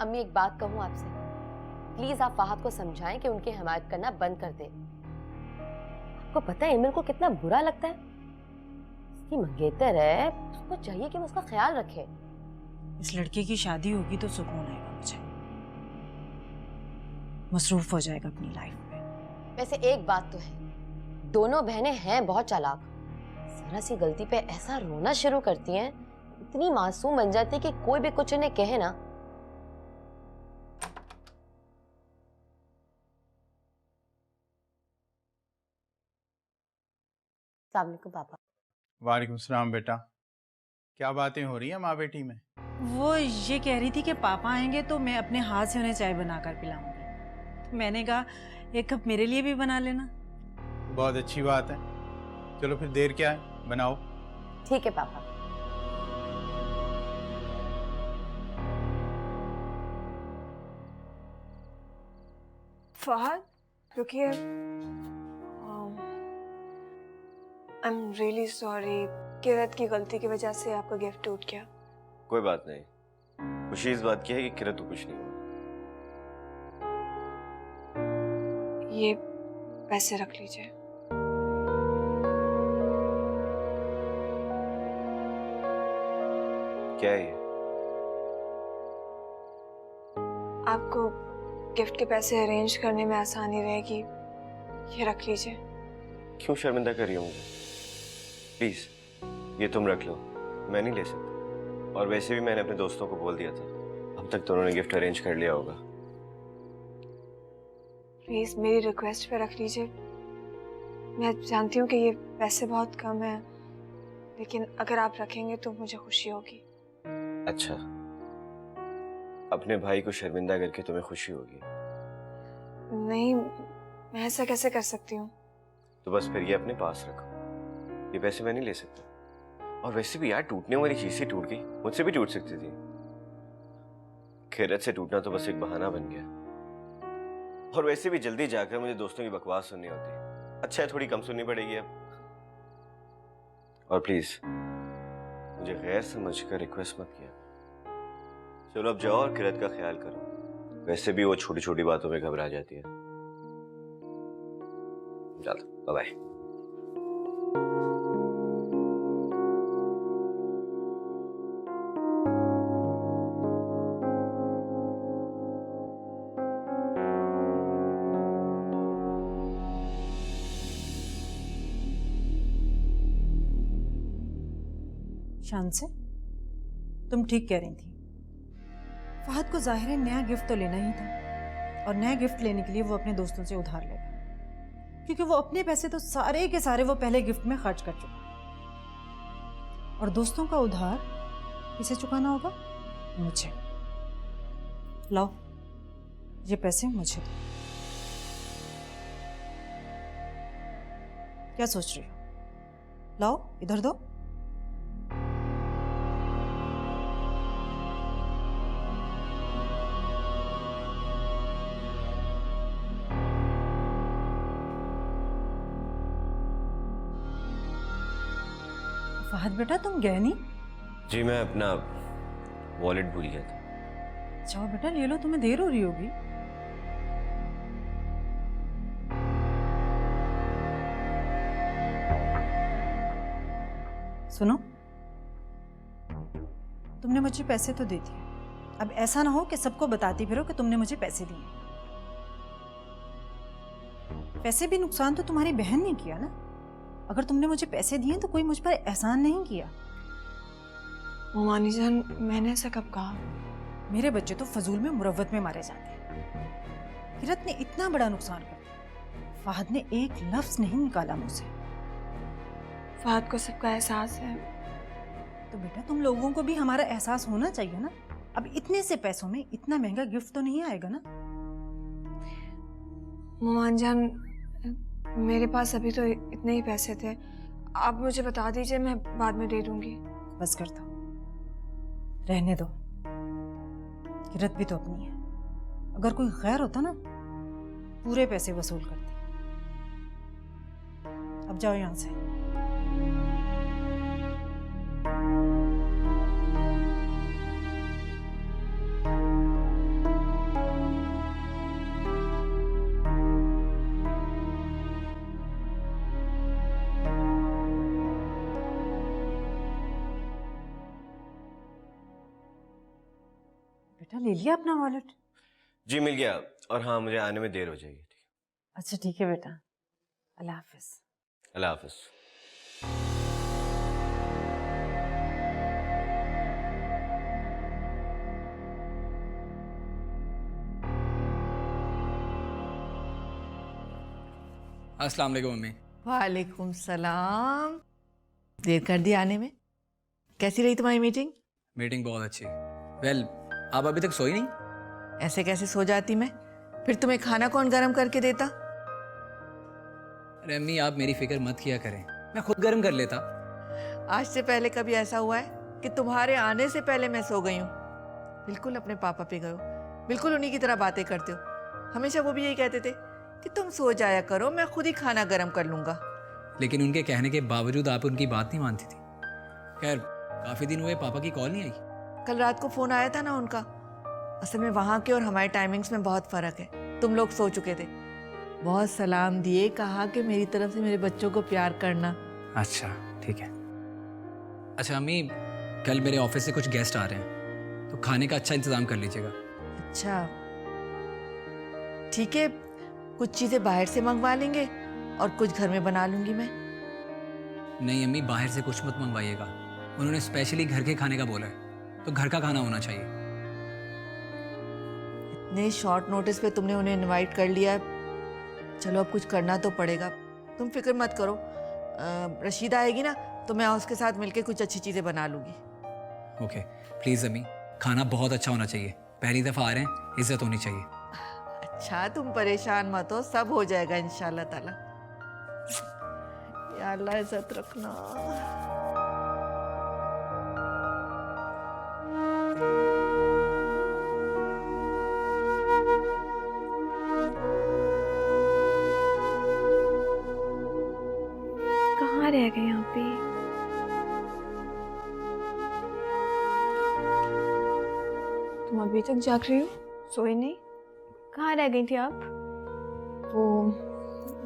अम्मी एक बात कहूँ आपसे, प्लीज आप फहद को समझाएं कि उनकी हिमायत करना बंद कर दे। आपको पता है एमिल को कितना बुरा लगता है, उसकी मंगेतर है, उसको चाहिए कि वो उसका ख्याल रखे। इस लड़के की शादी होगी तो सुकून आएगा मुझे, मसरूफ हो जाएगा अपनी लाइफ में। वैसे एक बात तो है, दोनों बहनें हैं बहुत चालाक। जरा सी गलती पे ऐसा रोना शुरू करती हैं, इतनी मासूम बन जाती कि कोई भी कुछ उन्हें कहे ना। अस्सलाम वालेकुम पापा। वालेकुम सलाम बेटा, क्या बातें हो रही हैं माँ बेटी में? वो ये कह रही थी कि पापा आएंगे तो मैं अपने हाथ से उन्हें चाय बनाकर पिलाऊंगी। तो मैंने कहा एक कप मेरे लिए भी बना लेना। बहुत अच्छी बात है, चलो फिर देर क्या है, बनाओ। ठीक है पापा। फहद, रुकिए। आई एम रियली सॉरी, किरत की गलती की वजह से आपका गिफ्ट टूट गया। कोई बात नहीं, खुशी इस बात की है कि किरत को कुछ नहीं हुआ। ये पैसे रख लीजिए। क्या है ये? आपको गिफ्ट के पैसे अरेंज करने में आसानी रहेगी, ये रख लीजिए। क्यों शर्मिंदा कर रही हो मुझे? प्लीज ये तुम रख लो, मैं नहीं ले सकता। और वैसे भी मैंने अपने दोस्तों को बोल दिया था, अब तक तो उन्होंने गिफ्ट अरेंज कर लिया होगा। प्लीज मेरी रिक्वेस्ट पे रख लीजिए। मैं जानती हूँ कि ये पैसे बहुत कम हैं, लेकिन अगर आप रखेंगे तो मुझे खुशी होगी। अच्छा, अपने भाई को शर्मिंदा करके तुम्हें खुशी होगी? नहीं, मैं ऐसा कैसे कर सकती हूँ? तो बस फिर ये अपने पास रखो, ये पैसे मैं नहीं ले सकता। और वैसे भी यार, टूटने वाली चीज से टूट गई, मुझसे भी टूट सकती थी। किरत से टूटना तो बस एक बहाना बन गया। और वैसे भी जल्दी जाकर मुझे दोस्तों की बकवास सुननी होती, अच्छा है थोड़ी कम सुननी पड़ेगी अब। और प्लीज मुझे गैर समझकर रिक्वेस्ट मत किया। चलो अब जाओ और किरत का ख्याल करो, वैसे भी वो छोटी छोटी बातों में घबरा जाती है। चलो बाय बाय। शान से तुम ठीक कह रही थी। फहद को जाहिर है नया गिफ्ट तो लेना ही था, और नया गिफ्ट लेने के लिए वो अपने दोस्तों से उधार लेगा, क्योंकि वो अपने पैसे तो सारे के सारे वो पहले गिफ्ट में खर्च कर चुका। और दोस्तों का उधार किसे चुकाना होगा? मुझे। लाओ ये पैसे मुझे दो। क्या सोच रही हो? लाओ इधर दो। फहद बेटा तुम गए नहीं? जी मैं अपना वॉलेट भूल गया था। जाओ बेटा ले लो, तुम्हें देर हो रही होगी। सुनो, तुमने मुझे पैसे तो दे दिए, अब ऐसा ना हो कि सबको बताती फिरो कि तुमने मुझे पैसे दिए। पैसे भी नुकसान तो तुम्हारी बहन ने किया ना। अगर तुमने मुझे पैसे दिए तो कोई मुझ पर एहसान नहीं किया। मोमानी जान, मैंने ऐसा कब कहा? मेरे बच्चे तो फजूल में मुरव्वत में मारे जाते हैं। किरत ने इतना बड़ा नुकसान कर दिया, फहद ने एक लफ्ज नहीं निकाला मुझसे। फहद को सबका एहसास है। तो बेटा तुम लोगों को भी हमारा एहसास होना चाहिए ना। अब इतने से पैसों में इतना महंगा गिफ्ट तो नहीं आएगा ना। मोमान जान, मेरे पास अभी तो इतने ही पैसे थे, आप मुझे बता दीजिए, मैं बाद में दे दूंगी। बस कर दो, रहने दो। किरत भी तो अपनी है, अगर कोई गैर होता ना पूरे पैसे वसूल करती। अब जाओ यहां से। बेटा ले लिया अपना वॉलेट? जी मिल गया, और हाँ मुझे आने में देर हो जाएगी। अच्छा ठीक है बेटा, अल्लाह हाफिज। अल्लाह हाफिज। अस्सलाम वालेकुम मम्मी। वालेकुम सलाम। देर कर दी आने में। कैसी रही तुम्हारी मीटिंग? मीटिंग बहुत अच्छी। वेल आप अभी तक सोई नहीं? ऐसे कैसे सो जाती मैं? फिर तुम्हें खाना कौन गरम करके देता? अरे अम्मी आप मेरी फिक्र मत किया करें, मैं खुद गर्म कर लेता। आज से पहले कभी ऐसा हुआ है कि तुम्हारे आने से पहले मैं सो गई हूँ? बिल्कुल अपने पापा पे गए हो, बिल्कुल उन्हीं की तरह बातें करते हो। हमेशा वो भी यही कहते थे कि तुम सो जाया करो, मैं खुद ही खाना गरम कर लूँगा। लेकिन उनके कहने के बावजूद आप उनकी बात नहीं मानती थी। खैर काफ़ी दिन हुए पापा की कॉल नहीं आई। कल रात को फ़ोन आया था ना उनका। असल में वहाँ के और हमारे टाइमिंग्स में बहुत फ़र्क है। तुम लोग सो चुके थे। बहुत सलाम दिए, कहा कि मेरी तरफ से मेरे बच्चों को प्यार करना। अच्छा ठीक है। अच्छा अम्मी कल मेरे ऑफिस से कुछ गेस्ट आ रहे हैं, तो खाने का अच्छा इंतज़ाम कर लीजिएगा। अच्छा ठीक है, कुछ चीज़ें बाहर से मंगवा लेंगे और कुछ घर में बना लूँगी मैं। नहीं अम्मी बाहर से कुछ मत मंगवाइएगा, उन्होंने स्पेशली घर के खाने का बोला है, तो घर का खाना होना चाहिए। इतने शॉर्ट नोटिस पे तुमने उन्हें इनवाइट कर लिया है। चलो अब कुछ करना तो पड़ेगा। तुम फिक्र मत करो, रशीदा आएगी ना तो मैं उसके साथ मिलके कुछ अच्छी चीज़ें बना लूँगी। ओके प्लीज़ अम्मी, खाना बहुत अच्छा होना चाहिए, पहली दफ़ा आ रहे हैं, इज्जत होनी चाहिए। अच्छा तुम परेशान मत हो, सब हो जाएगा इंशाल्लाह ताला। या अल्लाह इज्जत रखना। कहाँ रह गए यहाँ पे? तुम अभी तक जाग रही हो? सोई नहीं? कहाँ रह गई थी आप? वो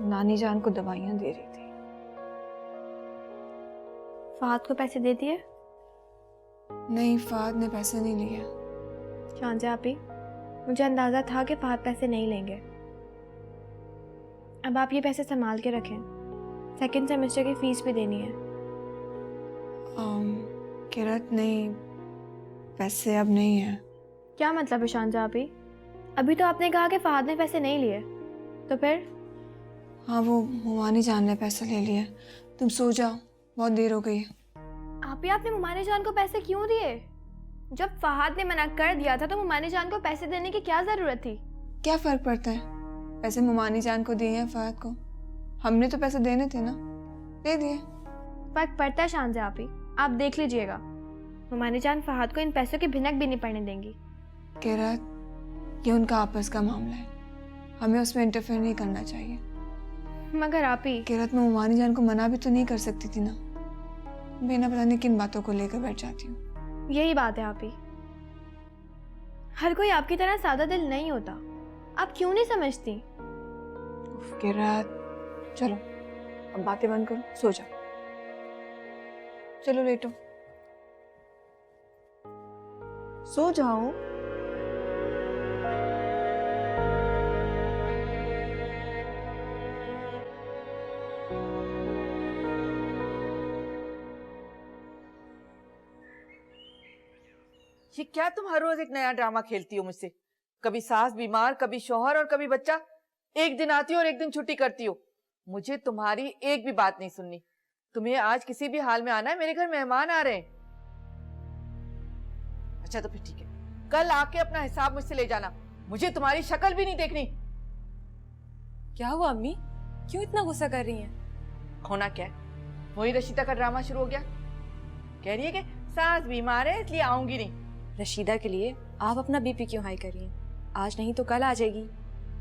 नानी जान को दवाइयाँ दे रही थी। फहद को पैसे दे दिए? नहीं, फहद ने पैसे नहीं लिए। शांजा आपी, मुझे अंदाज़ा था कि फहद पैसे नहीं लेंगे। अब आप ये पैसे संभाल के रखें, सेकंड सेमेस्टर की फ़ीस भी देनी है। किरत नहीं, पैसे अब नहीं है। क्या मतलब है शांजा आपी? अभी तो आपने कहा कि फहद ने पैसे नहीं लिए, तो फिर? हाँ, वो मुमानी जान ने पैसे ले लिए। तुम सो जाओ, बहुत देर हो गई है। आपी आपने मुमानी जान को पैसे क्यों दिए? जब फहद ने मना कर दिया था तो मुमानी जान को पैसे देने की क्या ज़रूरत थी? क्या फ़र्क पड़ता है? पैसे मुमानी जान को दिए हैं फहद को, हमने तो पैसे देने थे ना, दे दिए। फ़र्क पड़ता है शांजा आपी, आप देख लीजिएगा। मुमानी जान फहद को इन पैसों की भिनक भी नहीं पड़ने देंगी। किरत, ये उनका आपस का मामला है, हमें उसमें इंटरफेयर नहीं करना चाहिए। मगर आपी किरत, मैं मुमानी जान को मना भी तो नहीं कर सकती थी ना। बिना पता नहीं किन बातों को लेकर बैठ जाती हूँ। यही बात है आपी, हर कोई आपकी तरह सादा दिल नहीं होता। आप क्यों नहीं समझती? उफ, किरत, चलो अब बातें बंद करो, सो जाओ। चलो लेटो, सो जाओ। ये क्या तुम हर रोज एक नया ड्रामा खेलती हो मुझसे? कभी सास बीमार, कभी शौहर और कभी बच्चा। एक दिन आती हो और एक दिन छुट्टी करती हो। मुझे तुम्हारी एक भी बात नहीं सुननी। तुम्हें आज किसी भी हाल में आना है, मेरे घर मेहमान आ रहे हैं। अच्छा तो फिर ठीक है, कल आके अपना हिसाब मुझसे ले जाना। मुझे तुम्हारी शक्ल भी नहीं देखनी। क्या हुआ अम्मी, क्यों इतना गुस्सा कर रही हैं? होना क्या है, वही रशीदा का ड्रामा शुरू हो गया। कह रही है कि सास बीमार है इसलिए आऊंगी नहीं। रशीदा के लिए आप अपना बीपी क्यों हाई कर रही हैं? आज नहीं तो कल आ जाएगी,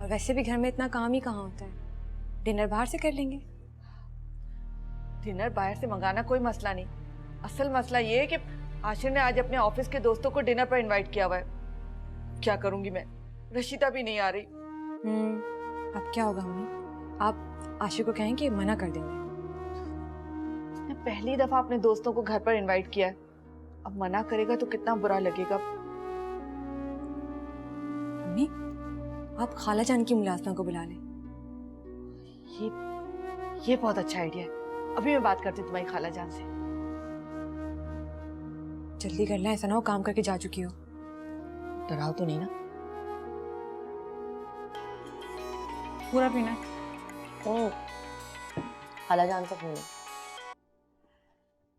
और वैसे भी घर में इतना काम ही कहाँ होता है। डिनर बाहर से कर लेंगे। डिनर बाहर से मंगाना कोई मसला नहीं। असल मसला ये है कि आशिर ने आज अपने ऑफिस के दोस्तों को डिनर पर इनवाइट किया हुआ है। क्या करूंगी मैं, रशीदा भी नहीं आ रही। अब क्या होगा अम्मी? आप आशिर को कहें कि मना कर देंगे। मैं पहली दफा अपने दोस्तों को घर पर इनवाइट किया है, अब मना करेगा तो कितना बुरा लगेगा। अम्मी, आप खाला जान की मुलाजमा को बुला लें। ये बहुत अच्छा आइडिया है। अभी मैं बात करती हूँ तुम्हारी खाला जान से। जल्दी करना, ऐसा ना हो काम करके जा चुकी हो। डराओ तो नहीं ना? पूरा पीना है। खालाजान का फोन है।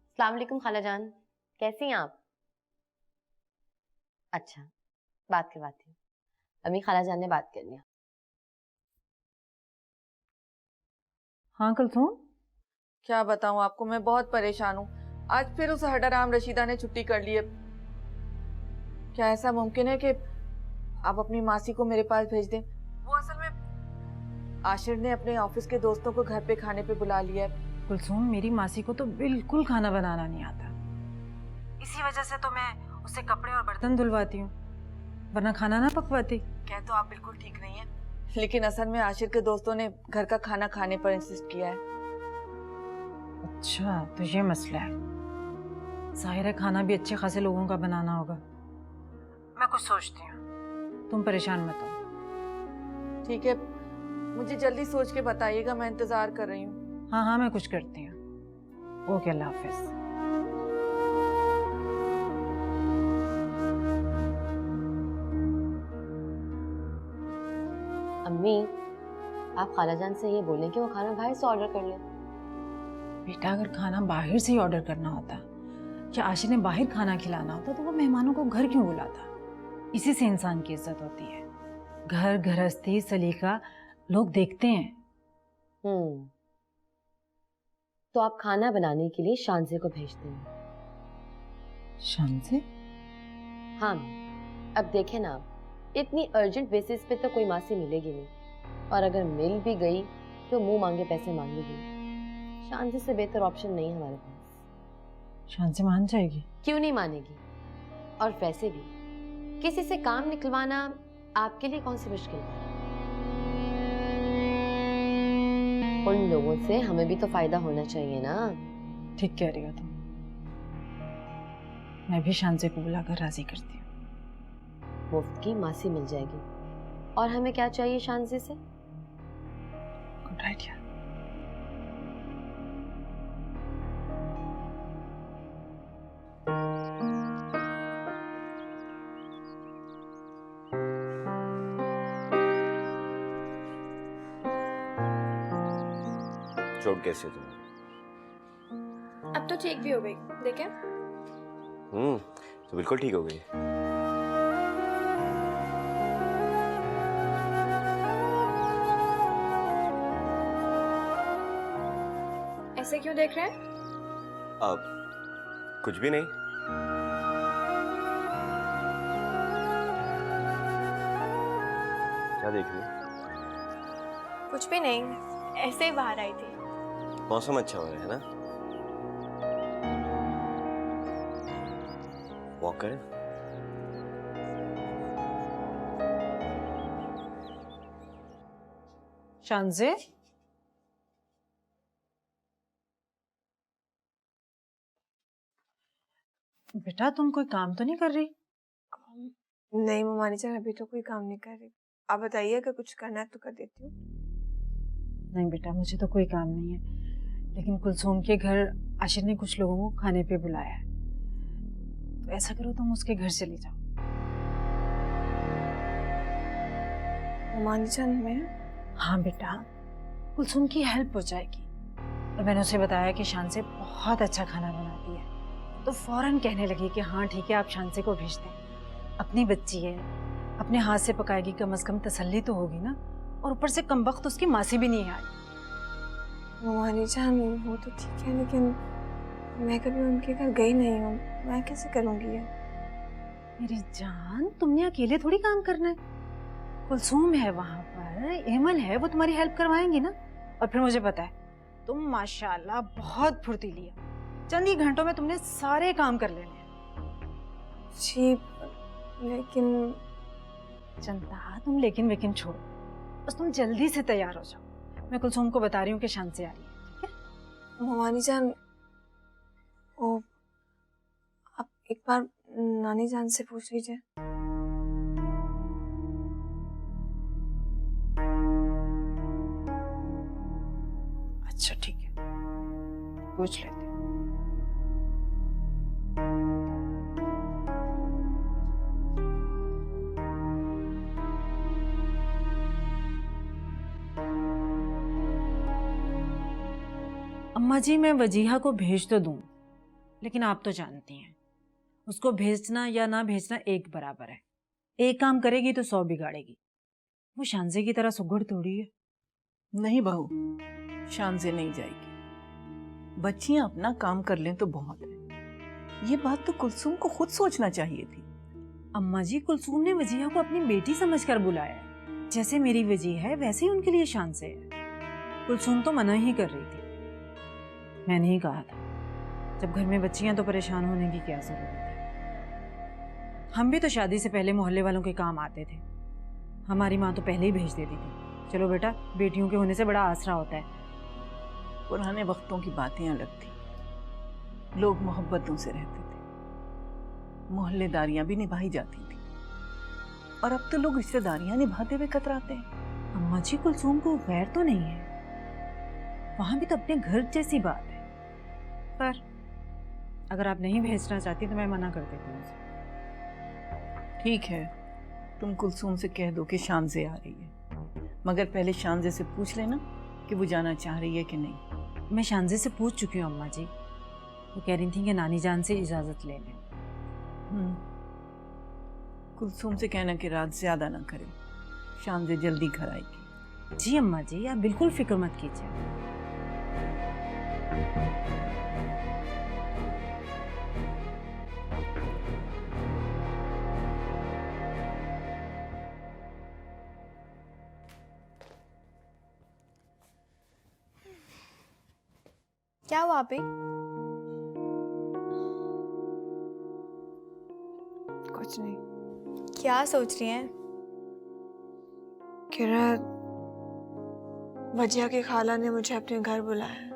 अस्सलाम वालेकुम खालाजान, कैसी हैं आप? अच्छा, बात करवाती हूँ। अम्मी खालाजान ने बात करनी है। हाँ कुलसुम, क्या बताऊँ आपको, मैं बहुत परेशान हूँ। आज फिर उस हडाराम रशीदा ने छुट्टी कर ली है। क्या ऐसा मुमकिन है कि आप अपनी मासी को मेरे पास भेज दें? वो असल में आशिर ने अपने ऑफिस के दोस्तों को घर पे खाने पे बुला लिया है। कुलसुम मेरी मासी को तो बिल्कुल खाना बनाना नहीं आता, इसी वजह से तो मैं उससे कपड़े और बर्तन धुलवाती हूँ, वरना खाना ना पकवाती। कह तो आप बिल्कुल ठीक नहीं है, लेकिन असल में आशिर के दोस्तों ने घर का खाना खाने पर इंसिस्ट किया है। अच्छा, तो ये मसला है। जाहिर है खाना भी अच्छे खासे लोगों का बनाना होगा। मैं कुछ सोचती हूँ, तुम परेशान मत हो। ठीक है, मुझे जल्दी सोच के बताइएगा, मैं इंतजार कर रही हूँ। हाँ हाँ, मैं कुछ करती हूँ। ओके, अल्लाह हाफिज। अम्मी, आप खालाजान से ये बोलें कि वो खाना बाहर से ऑर्डर कर ले। बेटा, अगर खाना बाहर से ही ऑर्डर करना होता या आशिर ने बाहर खाना खिलाना होता तो वो मेहमानों को घर क्यों बुलाता? इसी से इंसान की इज्जत होती है। घर गृहस्थी सलीका लोग देखते हैं। तो आप खाना बनाने के लिए शानसे को भेजते हैं? शान से? हाँ, अब देखें ना, इतनी अर्जेंट बेसिस पे तो कोई मासी मिलेगी नहीं, और अगर मिल भी गई तो मुंह मांगे पैसे मांगेगी। शानसे से बेहतर ऑप्शन नहीं है हमारे पास। शान से मान जाएगी? क्यों नहीं मानेगी? और वैसे भी किसी से काम निकलवाना आपके लिए कौन सी मुश्किल है? उन लोगों से हमें भी तो फायदा होना चाहिए ना। ठीक कह रही हो तुम। मैं भी शान से को बुलाकर राजी करती हूँ। मुफ्त की मासी मिल जाएगी, और हमें क्या चाहिए शानसी से? Good idea. चोट कैसे है तुम्हारी? अब तो ठीक भी हो गई, देखें। तो बिल्कुल ठीक हो गई। ऐसे क्यों देख रहे हैं? अब कुछ भी नहीं। क्या देख रही हो? कुछ भी नहीं, ऐसे ही बाहर आई थी। मौसम अच्छा हो रहा है ना? वॉक करें? शान से? बेटा, तुम कोई काम तो नहीं कर रही? नहीं ममानी जान, अभी तो कोई काम नहीं कर रही। आप बताइए, अगर कुछ करना है तो कर देती हूँ। नहीं बेटा, मुझे तो कोई काम नहीं है, लेकिन कुलसुम के घर आशिर ने कुछ लोगों को खाने पे बुलाया है, तो ऐसा करो तुम उसके घर चली जाओ। ममानी जान, मैं? हाँ बेटा, कुलसुम की हेल्प हो जाएगी। और मैंने उसे बताया कि शान से बहुत अच्छा खाना बनाती है, तो फौरन कहने लगी कि हाँ ठीक है, आप शान से को भेज दें। अपनी बच्ची है, अपने हाथ से पकाएगी, कम से कम तसल्ली तो होगी ना। और ऊपर से कमबख्त उसकी मासी भी नहीं आई। ममानी जान, वो तो ठीक है, लेकिन मैं कभी उनके घर गई नहीं हूँ, मैं कैसे करूँगी ये? मेरी जान, तुमने अकेले थोड़ी काम करना है। कुलसुम है वहां पर, एमल है, वो तुम्हारी हेल्प करवाएंगी ना। और फिर मुझे पता है तुम माशाल्लाह बहुत फुर्तीली है, चंद ही घंटों में तुमने सारे काम कर लेने हैं। जी, लेकिन चंदा, तुम लेकिन वेकिन छोड़ो, बस तुम जल्दी से तैयार हो जाओ। मैं कुलसुम को बता रही हूँ कि शान से आ रही है, ठीक है? ममानी जान, ओ, आप एक बार नानी जान से पूछ लीजिए। अच्छा ठीक है, पूछ लेते हैं। अम्मा जी, मैं वजीहा को भेज तो दूं, लेकिन आप तो जानती हैं उसको भेजना या ना भेजना एक बराबर है। एक काम करेगी तो 100 बिगाड़ेगी। वो शानजे की तरह सुगड़ थोड़ी है। नहीं बहू, शान से नहीं जाएगी। बच्चियां अपना काम कर लें तो बहुत है। ये बात तो कुलसूम को खुद सोचना चाहिए थी। अम्मा जी, कुलसूम ने वजीहा को अपनी बेटी समझकर बुलाया है। जैसे मेरी वजीहा है वैसे ही उनके लिए शान से है। कुलसूम तो मना ही कर रही थी। मैंने ही कहा था, जब घर में बच्चियां तो परेशान होने की क्या जरूरत है। हम भी तो शादी से पहले मोहल्ले वालों के काम आते थे। हमारी माँ तो पहले ही भेज देती थी। चलो बेटा, बेटियों के होने से बड़ा आसरा होता है। पुराने वक्तों की बातें अलग थी। लोग मोहब्बतों से रहते थे, मोहल्लेदारियां भी निभाई जाती थी। और अब तो लोग रिश्तेदारियां निभाते हुए कतराते हैं। अम्मा जी, कुलसूम को गैर तो नहीं है। वहां भी तो अपने घर जैसी बात है। पर अगर आप नहीं भेजना चाहती तो मैं मना कर देती हूँ। ठीक है, तुम कुलसूम से कह दो कि शानजे आ रही है, मगर पहले शानजे से पूछ लेना कि वो जाना चाह रही है कि नहीं। मैं शानजे से पूछ चुकी हूँ अम्मा जी। वो कह रही थी कि नानी जान से इजाजत ले लें। कुलसूम से कहना कि रात ज्यादा ना करे, शानजे जल्दी घर आएगी। जी अम्मा जी, आप बिल्कुल फिक्र मत कीजिए। क्या हुआ आप ही? कुछ नहीं। क्या सोच रही हैं? किरण, वजिया की खाला ने मुझे अपने घर बुलाया है।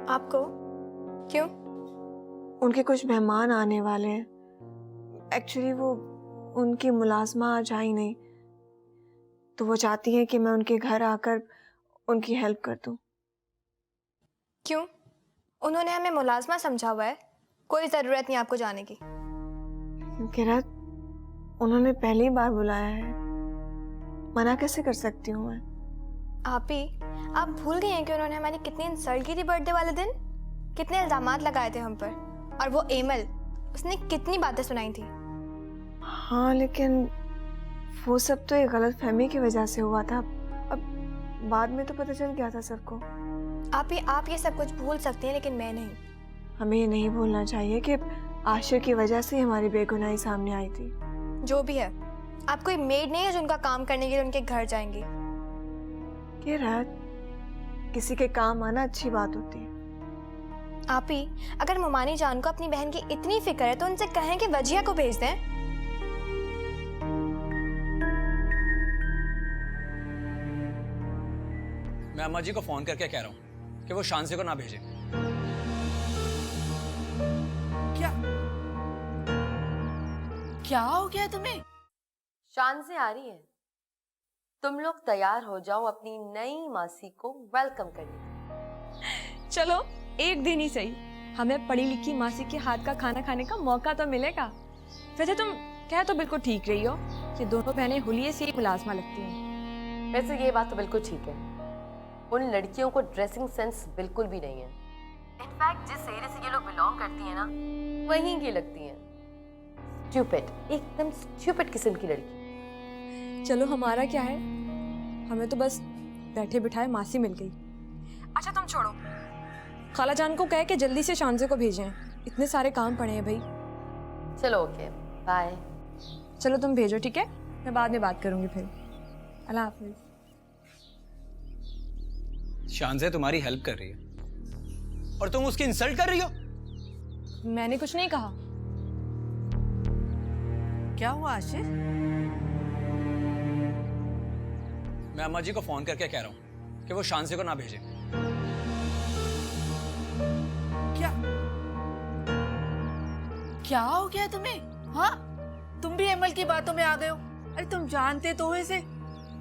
आपको? क्यों? उनके कुछ मेहमान आने वाले हैं। एक्चुअली वो उनकी मुलाजमा आज आई नहीं, तो वो चाहती हैं कि मैं उनके घर आकर उनकी हेल्प कर दूं। क्यों? उन्होंने हमें मुलाजमा समझा हुआ है, कोई ज़रूरत नहीं आपको जाने की। किरण, उन्होंने पहली बार बुलाया है, मना कैसे कर सकती हूँ मैं? आप भूल गई हैं कि उन्होंने हमारी कितनी इंसल्ट की थी बर्थडे वाले दिन? कितने इल्जामात लगाए थे हम पर। और वो एमल, उसने कितनी बातें सुनाई थी। हाँ, लेकिन वो सब तो एक गलत फहमी की वजह से हुआ था। अब बाद में तो पता चल गया था सबको। आप ये सब कुछ भूल सकते हैं, लेकिन मैं नहीं। हमें ये नहीं भूलना चाहिए कि आशिर की वजह से हमारी बेगुनाही सामने आई थी। जो भी है, आप कोई मेड नहीं है जो उनका काम करने के लिए उनके घर जाएंगी। ये रात किसी के काम आना अच्छी बात होती है। अगर मुमानी जान को अपनी बहन की इतनी फिक्र है तो उनसे कहें कि वजिया को भेज दें। मैं अम्मा जी को फोन करके कह रहा हूँ कि वो शानजे को ना भेजें। क्या हो गया तुम्हें? शान से आ रही है। तुम लोग तैयार हो जाओ अपनी नई मासी को वेलकम करने। चलो एक दिन ही सही, हमें पढ़ी लिखी मासी के हाथ का खाना खाने का मौका तो मिलेगा। वैसे तुम कह तो बिल्कुल ठीक रही हो कि दोनों बहनें हुलिये से ही मुलाजमा लगती हैं। वैसे ये बात तो बिल्कुल ठीक है, उन लड़कियों को ड्रेसिंग सेंस बिल्कुल भी नहीं है। इनफैक्ट जिस एरिया से ये लोग बिलोंग करती हैं ना, वहीं की लगती हैं। स्टूपिड, एकदम स्टूपिड किस्म की लड़की। चलो हमारा क्या है, हमें तो बस बैठे बिठाए मासी मिल गई। अच्छा तुम छोड़ो, खाला जान को कह के जल्दी से शानजे को भेजें, इतने सारे काम पड़े हैं भाई। चलो ओके, बाय। चलो तुम भेजो, ठीक है, मैं बाद में बात करूंगी फिर। अल्लाह हाफिज। शानजे तुम्हारी हेल्प कर रही है और तुम उसकी इंसल्ट कर रही हो। मैंने कुछ नहीं कहा। क्या हुआ आशिर? मैं अम्मा जी को फोन करके कह रहा हूँ कि वो शानजे को ना भेजें। क्या हो गया तुम्हें? हाँ, तुम भी एमल की बातों में आ गए हो। अरे तुम जानते तो हो इसे,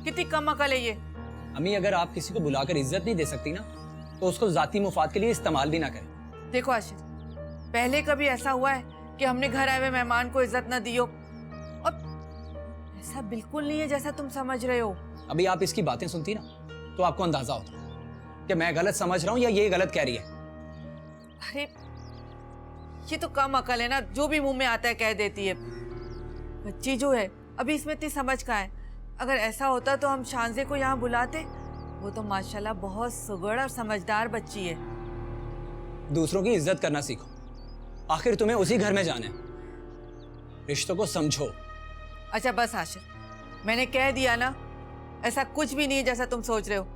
कितनी कम अकल है ये। अम्मी, अगर आप किसी को बुलाकर इज्जत नहीं दे सकती ना, तो उसको जाती मुफाद के लिए इस्तेमाल भी ना करें। देखो आशिफ, पहले कभी ऐसा हुआ है कि हमने घर आए हुए मेहमान को इज्जत न दी हो? और ऐसा बिल्कुल नहीं है जैसा तुम समझ रहे हो। अभी आप इसकी बातें सुनती ना तो आपको अंदाजा होता कि मैं गलत समझ रहा हूँ या ये गलत कह रही है। अरे ये तो कम अकल है ना, जो भी मुंह में आता है कह देती है। बच्ची जो है अभी इसमें इतनी समझ का है। अगर ऐसा होता तो हम शानजे को यहाँ बुलाते। वो तो माशाल्लाह बहुत सुगड़ और समझदार बच्ची है। दूसरों की इज्जत करना सीखो, आखिर तुम्हें उसी घर में जाना है। रिश्तों को समझो। अच्छा बस आशिफ, मैंने कह दिया ना, ऐसा कुछ भी नहीं है जैसा तुम सोच रहे हो।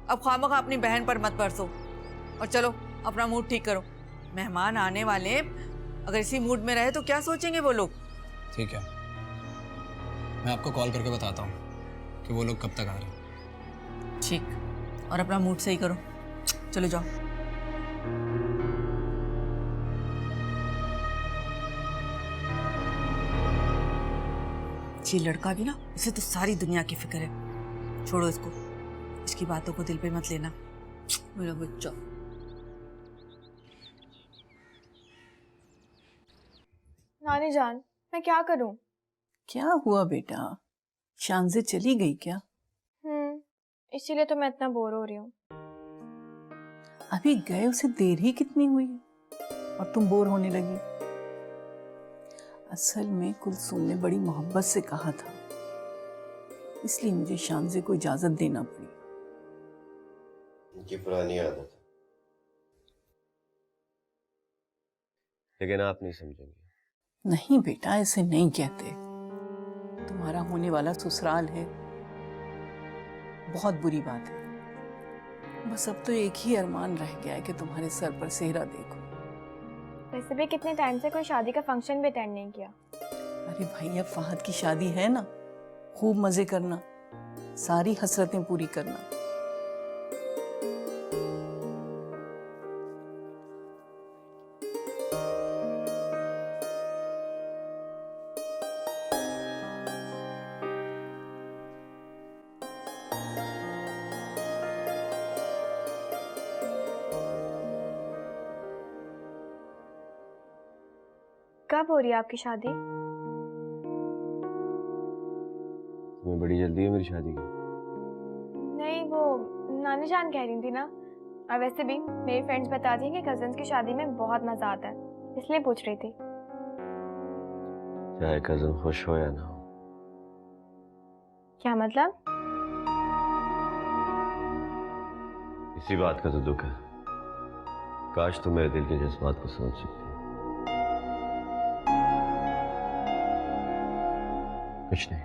अब खामखा अपनी बहन पर मत बरसो और चलो अपना मूड ठीक करो। मेहमान आने वाले, अगर इसी मूड में रहे तो क्या सोचेंगे वो लोग। ठीक है, मैं आपको कॉल करके बताता हूँ कि वो लोग कब तक आ रहे हैं। ठीक, और अपना मूड सही करो। चलो जाओ। ये लड़का भी ना, इसे तो सारी दुनिया की फिक्र है। छोड़ो इसको, इसकी बातों को दिल पे मत लेना मेरा बच्चा। नानी जान, मैं क्या करूं? क्या हुआ बेटा, शानजे चली गई क्या? इसीलिए तो मैं इतना बोर हो रही हूँ। अभी गए उसे देर ही कितनी हुई और तुम बोर होने लगी? असल में कुलसुम ने बड़ी मोहब्बत से कहा था, इसलिए मुझे शानजे को इजाजत देना पड़ी। उनकी पुरानी आदत है, लेकिन आप नहीं समझेंगे। नहीं बेटा, ऐसे नहीं कहते। तुम्हारा होने वाला ससुराल है, बहुत बुरी बात है। बस अब तो एक ही अरमान रह गया है कि तुम्हारे सर पर सेहरा देखो। वैसे भी कितने टाइम से कोई शादी का फंक्शन भी अटेंड नहीं किया। अरे भाई, अब फहद की शादी है ना, खूब मजे करना, सारी हसरतें पूरी करना। कब हो रही है आपकी शादी? तुम्हें बड़ी जल्दी है मेरी शादी की? नहीं, वो नानी जान कह रही थी ना। और वैसे भी मेरी फ्रेंड्स बताती हैं कि कजन्स की शादी में बहुत मजा आता है, इसलिए पूछ रही थी। चाहे कजन खुश हो या ना हो। क्या मतलब? इसी बात का तो दुख है। काश तुम मेरे दिल के जज्बात को समझ सकती। कुछ नहीं।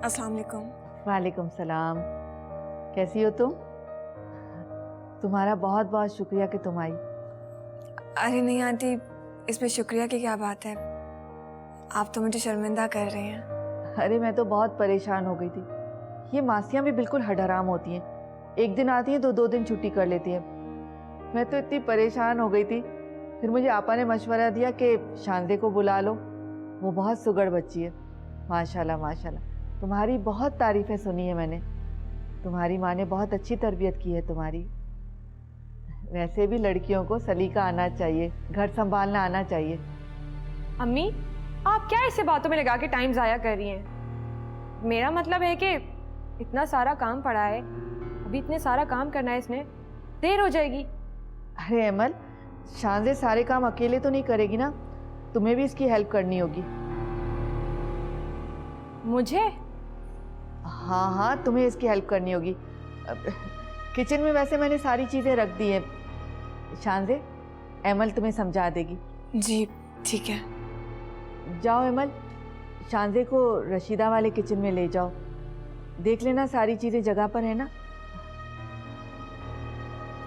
अस्सलाम वालेकुम। वालेकुम सलाम। कैसी हो तुम? तुम्हारा बहुत बहुत शुक्रिया कि तुम आई। अरे नहीं आंटी, इसमें शुक्रिया की क्या बात है, आप तो मुझे शर्मिंदा कर रही हैं। अरे मैं तो बहुत परेशान हो गई थी। ये मासियाँ भी बिल्कुल हडहराम होती हैं, एक दिन आती हैं तो 2 दिन छुट्टी कर लेती हैं। मैं तो इतनी परेशान हो गई थी, फिर मुझे आपा ने मशवरा दिया कि शानजे को बुला लो, वो बहुत सुगड़ बच्ची है। माशाल्लाह माशाल्लाह, तुम्हारी बहुत तारीफ़ें सुनी है मैंने। तुम्हारी माँ ने बहुत अच्छी तरबियत की है तुम्हारी। वैसे भी लड़कियों को सलीका आना चाहिए, घर संभालना आना चाहिए। अम्मी, आप क्या ऐसे बातों में लगा के टाइम ज़ाया कर रही हैं? मेरा मतलब है कि इतना सारा काम पड़ा है, अभी इतने सारा काम करना है, इसमें देर हो जाएगी। अरे अमल, शानजे सारे काम अकेले तो नहीं करेगी ना, तुम्हें भी इसकी हेल्प करनी होगी। मुझे? हाँ हाँ, तुम्हें इसकी हेल्प करनी होगी। किचन में वैसे मैंने सारी चीज़ें रख दी हैं। शानजे, अमल तुम्हें समझा देगी। जी ठीक है। जाओ अमल, शानजे को रशीदा वाले किचन में ले जाओ, देख लेना सारी चीज़ें जगह पर है ना।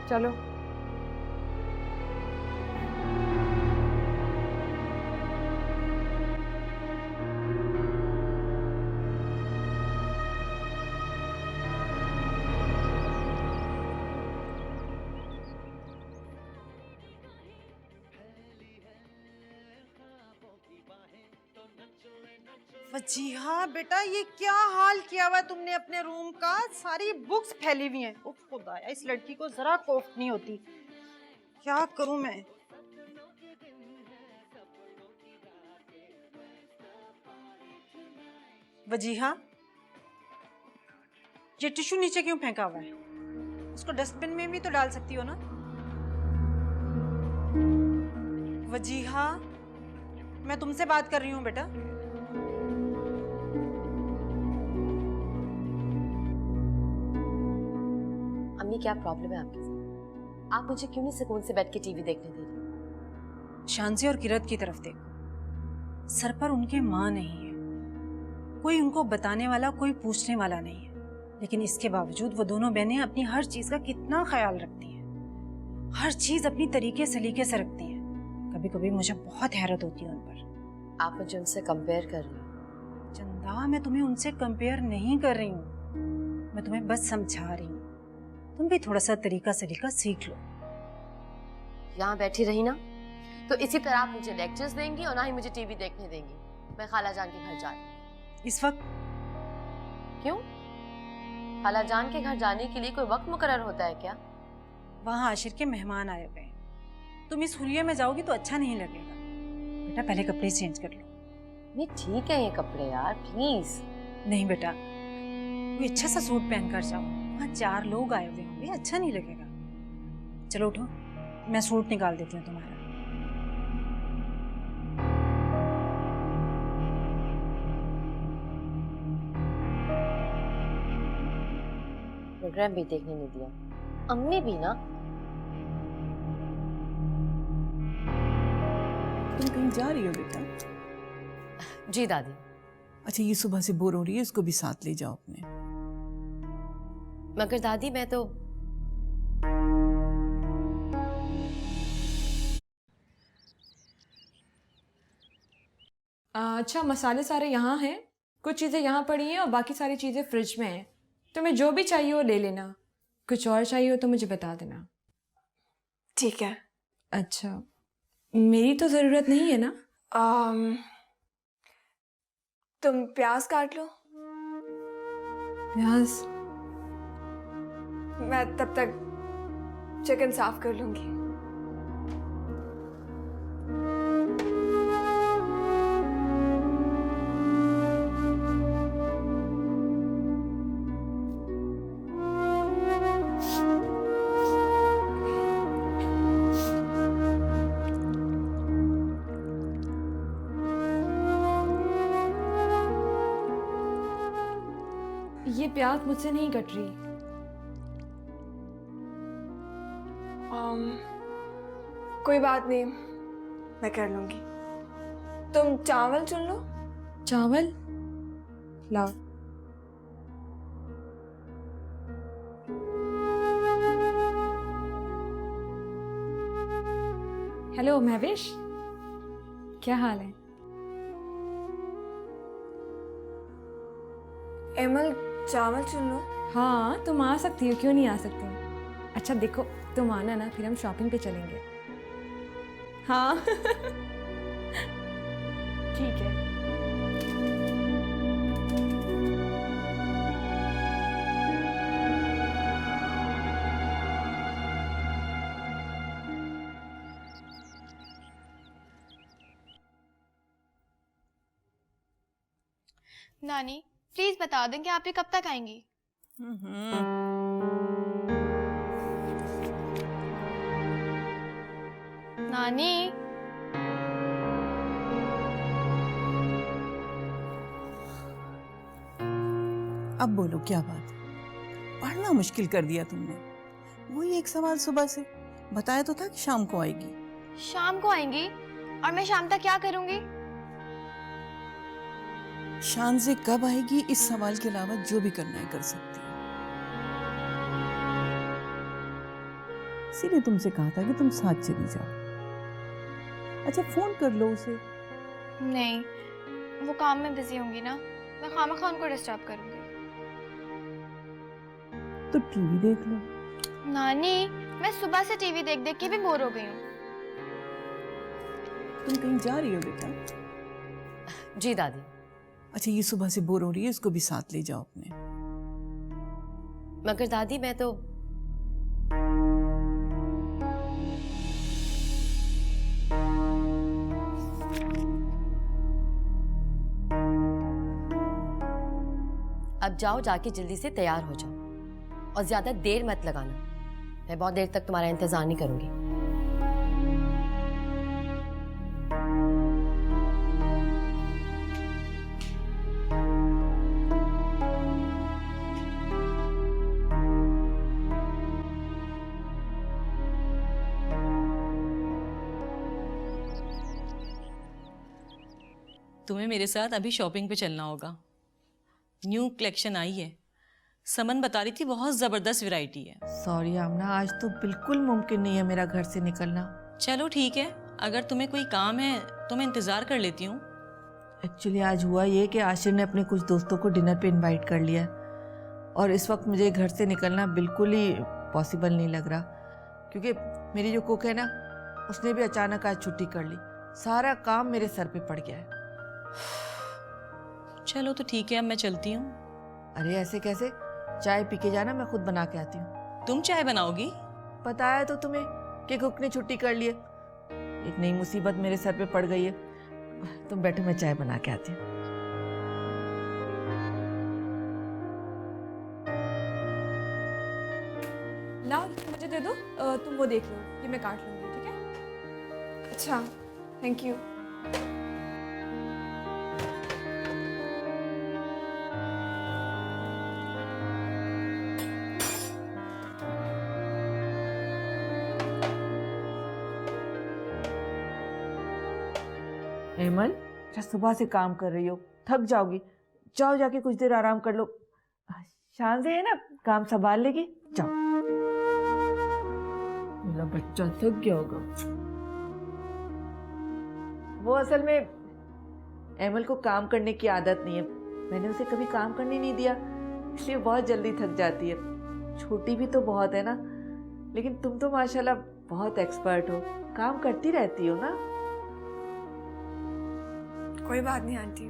चलो। वजीहा बेटा, ये क्या हाल किया हुआ है तुमने अपने रूम का? सारी बुक्स फैली हुई हैं। उफ खुदाया, इस लड़की को जरा कोफ्त नहीं होती। क्या करूं मैं? वजीहा, ये टिश्यू नीचे क्यों फेंका हुआ है? उसको डस्टबिन में भी तो डाल सकती हो ना। वजीहा, मैं तुमसे बात कर रही हूँ बेटा। अम्मी, क्या प्रॉब्लम है आपके साथ? आप मुझे क्यों नहीं सुकून से बैठ के टीवी देखने दे रही? शांति और किरत की तरफ देखो। सर पर उनके माँ नहीं है, कोई उनको बताने वाला, कोई पूछने वाला नहीं है, लेकिन इसके बावजूद वो दोनों बहनें अपनी हर चीज का कितना ख्याल रखती हैं। हर चीज अपनी तरीके सलीके से रखती हैं। कभी कभी मुझे बहुत हैरत होती है उन पर। आप मुझे उनसे कंपेयर कर रही हैं? चंदा, मैं तुम्हें उनसे कंपेयर नहीं कर रही हूँ, मैं तुम्हें बस समझा रही हूँ। तुम भी थोड़ा सा तरीका सलीका सीख लो। यहाँ बैठी रही ना तो इसी तरह आप मुझे लेक्चर्स देंगी और ना ही मुझे टीवी देखने देंगी। मैं खाला जान के घर जा रही हूँ। इस वक्त? क्यों? खाला जान के घर जाने के लिए कोई वक्त मुकर्रर होता है क्या? वहाँ आशिर के मेहमान आए हुए हैं, तुम इस हुलिये में जाओगी तो अच्छा नहीं लगेगा। बेटा पहले कपड़े चेंज कर लो। नहीं ठीक है ये कपड़े यार, प्लीज। नहीं बेटा, कोई अच्छा सा सूट पहन कर जाओ, वहाँ 4 लोग आए हुए होंगे, अच्छा नहीं लगेगा। चलो उठो, मैं सूट निकाल देती हूँ तुम्हारा। प्रोग्राम भी देखने नहीं दिया। अम्मी भी ना। तुम कहीं जा रही हो बेटा? जी दादी। अच्छा, ये सुबह से बोर हो रही है, इसको भी साथ ले जाओ अपने। मगर दादी मैं तो अच्छा, मसाले सारे यहाँ हैं, कुछ चीज़ें यहाँ पड़ी हैं और बाकी सारी चीज़ें फ्रिज में हैं। तुम्हें जो भी चाहिए वो ले लेना, कुछ और चाहिए हो तो मुझे बता देना। ठीक है। अच्छा, मेरी तो ज़रूरत नहीं है ना? तुम प्याज काट लो, प्याज? मैं तब तक चिकन साफ कर लूंगी। ये प्याज मुझसे नहीं कट रही। कोई बात नहीं, मैं कर लूंगी। तुम चावल चुन लो। चावल लाओ। हेलो महवेश, क्या हाल है? एमल, चावल चुन लो। हाँ, तुम आ सकती हो, क्यों नहीं आ सकती? अच्छा देखो, तुम आना ना, फिर हम शॉपिंग पे चलेंगे। हाँ ठीक है। नानी प्लीज बता दें कि आप ये कब तक आएंगी? नानी अब बोलो क्या बात? पढ़ना मुश्किल कर दिया तुमने। वही एक सवाल सुबह से। बताया तो था कि शाम को आएगी। शाम को आएंगी और मैं शाम तक क्या करूंगी? शान से कब आएगी इस सवाल के अलावा जो भी करना है कर सकती है। इसीलिए तुमसे कहा था कि तुम साथ चली जाओ। अच्छा फोन कर लो उसे। नहीं, वो काम में बिजी होंगी ना, मैं खामखा उनको डिस्टर्ब करूंगी। तो टीवी देख लो। नानी, मैं सुबह से टीवी देख देख के भी बोर हो गई हूँ। तुम कहीं जा रही हो बेटा? जी दादी। अच्छा ये सुबह से बोर हो रही है, इसको भी साथ ले जाओ अपने। मगर दादी मैं तो अब जाओ, जाके जल्दी से तैयार हो जाओ और ज्यादा देर मत लगाना। मैं बहुत देर तक तुम्हारा इंतजार नहीं करूंगी। तुम्हें मेरे साथ अभी शॉपिंग पे चलना होगा। न्यू कलेक्शन आई है। समन बता रही थी बहुत ज़बरदस्त वैरायटी है। सॉरी आमना, आज तो बिल्कुल मुमकिन नहीं है मेरा घर से निकलना। चलो ठीक है, अगर तुम्हें कोई काम है तो मैं इंतज़ार कर लेती हूँ। एक्चुअली आज हुआ ये कि आशिर ने अपने कुछ दोस्तों को डिनर पे इनवाइट कर लिया है और इस वक्त मुझे घर से निकलना बिल्कुल ही पॉसिबल नहीं लग रहा, क्योंकि मेरी जो कुक है ना उसने भी अचानक आज छुट्टी कर ली। सारा काम मेरे सर पे पड़ गया है। चलो तो ठीक है, अब मैं चलती हूँ। अरे ऐसे कैसे? चाय पी के जाना, मैं खुद बना के आती हूँ। तुम चाय बनाओगी? पता है तो तुम्हें कि कुक ने छुट्टी कर ली है। एक नई मुसीबत मेरे सर पे पड़ गई है। तुम बैठो, मैं चाय बना के आती हूँ। लाओ मुझे दे दो, तुम वो देख लो, ये मैं काट लूँगी, ठीक है? अच्छा, थैंक यू। हेमल, सुबह से काम कर रही हो, थक जाओगी। जाओ जाके कुछ देर आराम कर लो। शान से है ना, काम संभाल लेगी। जाओ। मेरा बच्चा थक गया होगा। वो असल में हेमल को काम करने की आदत नहीं है। मैंने उसे कभी काम करने नहीं दिया, इसलिए बहुत जल्दी थक जाती है। छोटी भी तो बहुत है ना, लेकिन तुम तो माशाल्लाह बहुत एक्सपर्ट हो, काम करती रहती हो ना। कोई बात नहीं आंटी,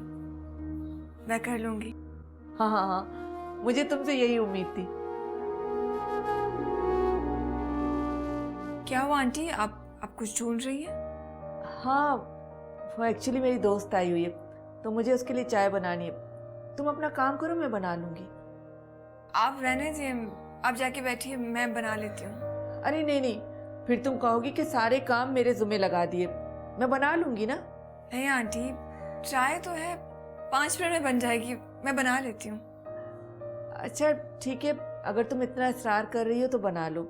मैं कर लूंगी। हाँ हाँ हाँ, मुझे तुमसे यही उम्मीद थी। क्या हुआ आंटी, आप कुछ ढूंढ रही हैं? हाँ, वो एक्चुअली मेरी दोस्त आई हुई है, तो मुझे उसके लिए चाय बनानी है। तुम अपना काम करो, मैं बना लूंगी। आप रहने दीजिए, आप जाके बैठिए, मैं बना लेती हूँ। अरे नहीं नहीं, फिर तुम कहोगी कि सारे काम मेरे जुम्मे लगा दिए। मैं बना लूंगी ना। नहीं आंटी, चाय तो है, 5 मिनट में बन जाएगी, मैं बना लेती हूँ। अच्छा ठीक है, अगर तुम इतना इसरार कर रही हो तो बना लो।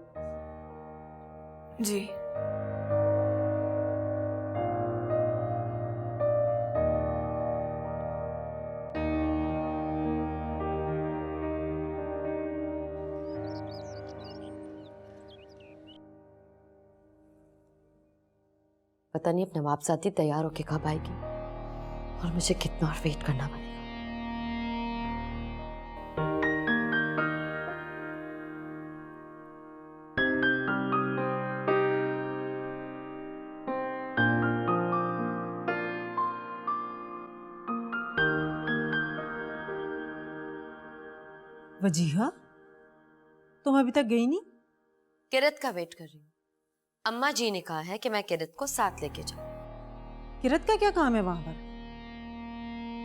जी। पता नहीं अब नवाबजादी तैयार होके कब आएगी और मुझे कितना और वेट करना पड़ेगा। वजीहा, तुम अभी तक गई नहीं? किरत का वेट कर रही हूँ। अम्मा जी ने कहा है कि मैं किरत को साथ लेके जाऊँ। किरत का क्या काम है वहां पर?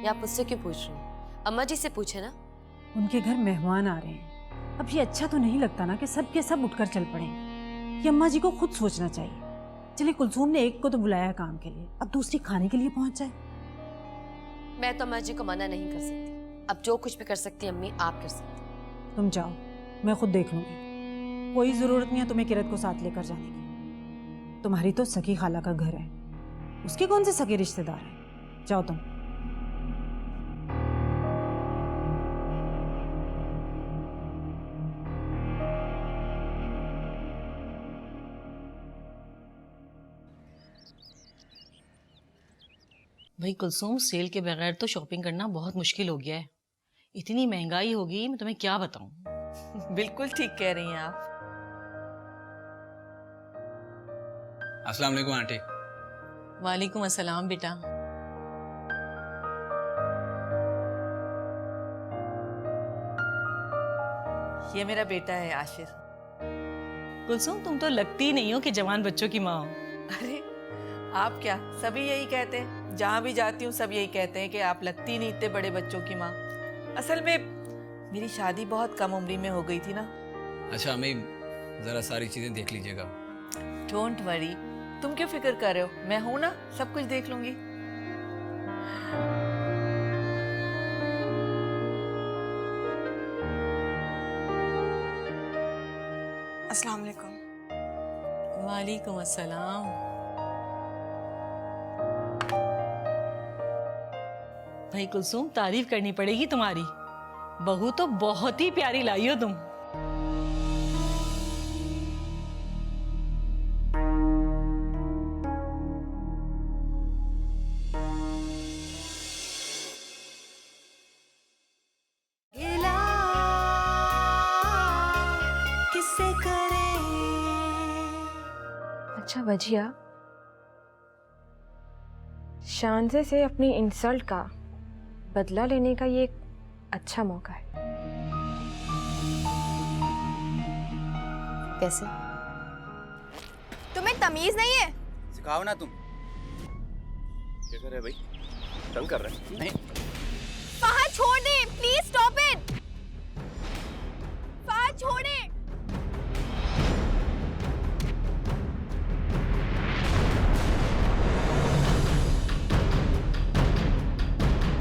या आप मुझसे क्यों पूछ रही हैं? अम्मा जी से पूछे ना। उनके घर मेहमान आ रहे हैं। अब ये अच्छा तो नहीं लगता ना कि सब के सब उठकर चल पड़े। ये अम्मा जी को खुद सोचना चाहिए। चलिए, कुलसूम ने एक को तो बुलाया है काम के लिए, अब दूसरी खाने के लिए पहुंच जाए। मैं तो अम्मा जी को मना नहीं कर सकती। अब जो कुछ भी कर सकती है अम्मी, आप कर सकती। तुम जाओ, मैं खुद देख लूंगी। कोई जरूरत नहीं है तुम्हें किरत को साथ लेकर जाने की। तुम्हारी तो सकी खाला का घर है, उसके कौन से सगे रिश्तेदार हैं? जाओ तुम। भाई कुलसुम, सेल के बगैर तो शॉपिंग करना बहुत मुश्किल हो गया है। इतनी महंगाई होगी, मैं तुम्हें क्या बताऊं। बिल्कुल ठीक कह रही हैं आप। अस्सलाम वालेकुम आंटी। वालेकुम अस्सलाम बेटा। ये मेरा बेटा है आशिर। कुलसुम, तुम तो लगती ही नहीं हो कि जवान बच्चों की माँ हो। अरे आप क्या, सभी यही कहते हैं। जहाँ भी जाती हूँ सब यही कहते हैं कि आप लगती नहीं इतने बड़े बच्चों की माँ। असल में मेरी शादी बहुत कम उम्री में हो गई थी ना। अच्छा अम्मी, ज़रा सारी चीज़ें देख लीजिएगा। डोंट वरी, तुम क्यों फिक्र कर रहे हो, मैं हूं ना, सब कुछ देख लूंगी। अस्सलाम वालेकुम। वालेकुम अस्सलाम। भाई कुलसुम, तारीफ करनी पड़ेगी तुम्हारी। बहू तो बहुत ही प्यारी लाई हो तुम। अच्छा वजिया, शांसे से अपनी इंसल्ट का बदला लेने का ये एक अच्छा मौका है। कैसे? तुम्हें तमीज नहीं है? सिखाओ ना तुम। क्या कर रहे भाई? तंग कर रहे हैं? नहीं